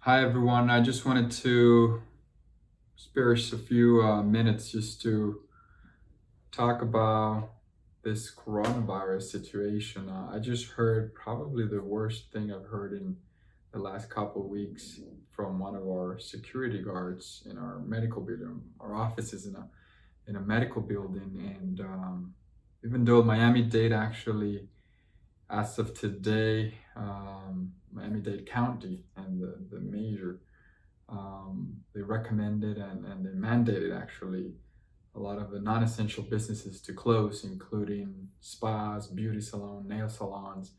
Hi everyone. I just wanted to spare us a few minutes just to talk about this coronavirus situation. I just heard probably the worst thing I've heard in the last couple of weeks from one of our security guards in our medical building. Our office is in a medical building, and even though Miami-Dade actually, as of today, Miami-Dade County and the major they recommended and they mandated actually a lot of the non-essential businesses to close, including spas, beauty salon, nail salons.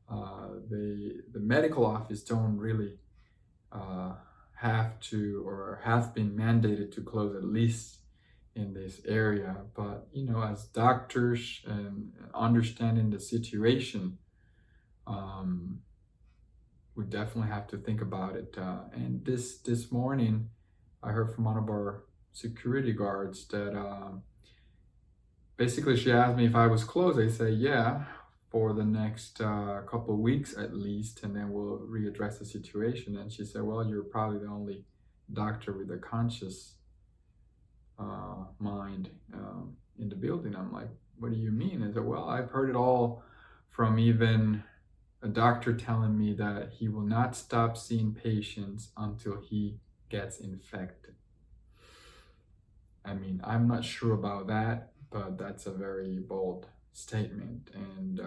The medical office don't really uh, have to or have been mandated to close, at least in this area. But as doctors and understanding the situation, um, we definitely have to think about it. And this morning, I heard from one of our security guards that basically she asked me if I was closed. I say yeah, for the next couple of weeks at least, and then we'll readdress the situation. And she said, "Well, you're probably the only doctor with a conscious mind in the building." I'm like, "What do you mean?" I said, "Well, I've heard it all from even a doctor telling me that he will not stop seeing patients until he gets infected." I mean, I'm not sure about that, but that's a very bold statement. And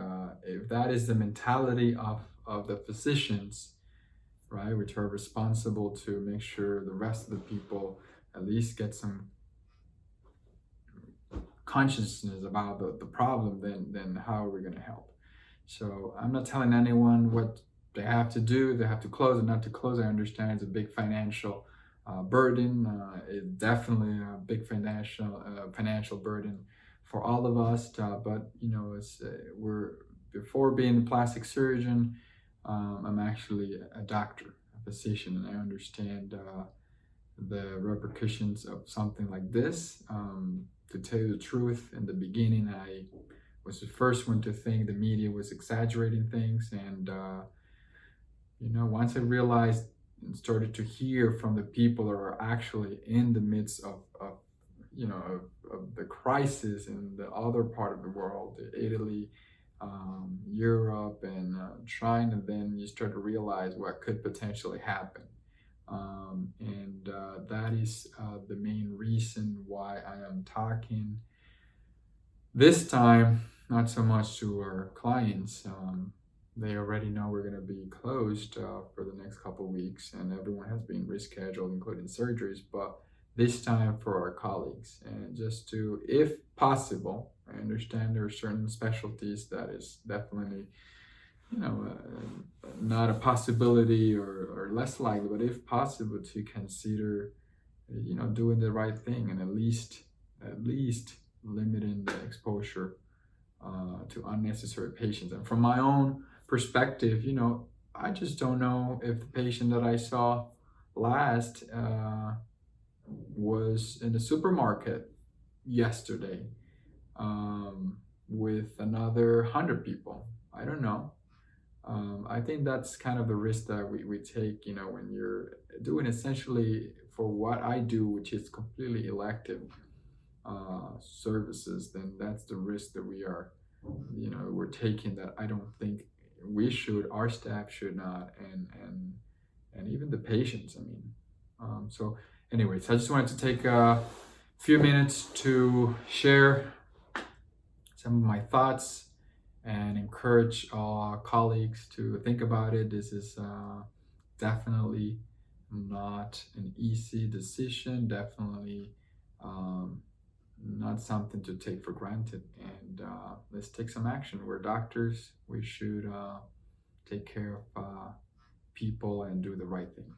if that is the mentality of the physicians, right, which are responsible to make sure the rest of the people at least get some consciousness about the problem, then how are we going to help? So I'm not telling anyone what they have to do. They have to close or not to close. I understand it's a big financial burden. It's definitely a big financial burden for all of us. But it's we're before being a plastic surgeon, I'm actually a doctor, a physician, and I understand the repercussions of something like this. To tell you the truth, in the beginning, I was the first one to think the media was exaggerating things, and once I realized and started to hear from the people that are actually in the midst of of the crisis in the other part of the world, Italy, Europe, and China, then you start to realize what could potentially happen. And that is the main reason why I am talking this time, not so much to our clients. They already know we're going to be closed for the next couple of weeks, and everyone has been rescheduled, including surgeries. But this time for our colleagues, and just to, if possible, I understand there are certain specialties that is definitely not a possibility or less likely, but if possible, to consider doing the right thing and at least limiting the exposure to unnecessary patients. And from my own perspective, I just don't know if the patient that I saw last was in the supermarket yesterday with another 100 people. I don't know. I think that's kind of the risk that we take, when you're doing essentially for what I do, which is completely elective services, then that's the risk that we're taking, that I don't think we should, our staff should not, and even the patients. I mean, so anyways, I just wanted to take a few minutes to share some of my thoughts and encourage all our colleagues to think about it. This is definitely not an easy decision, definitely not something to take for granted. And let's take some action. We're doctors, we should take care of people and do the right thing.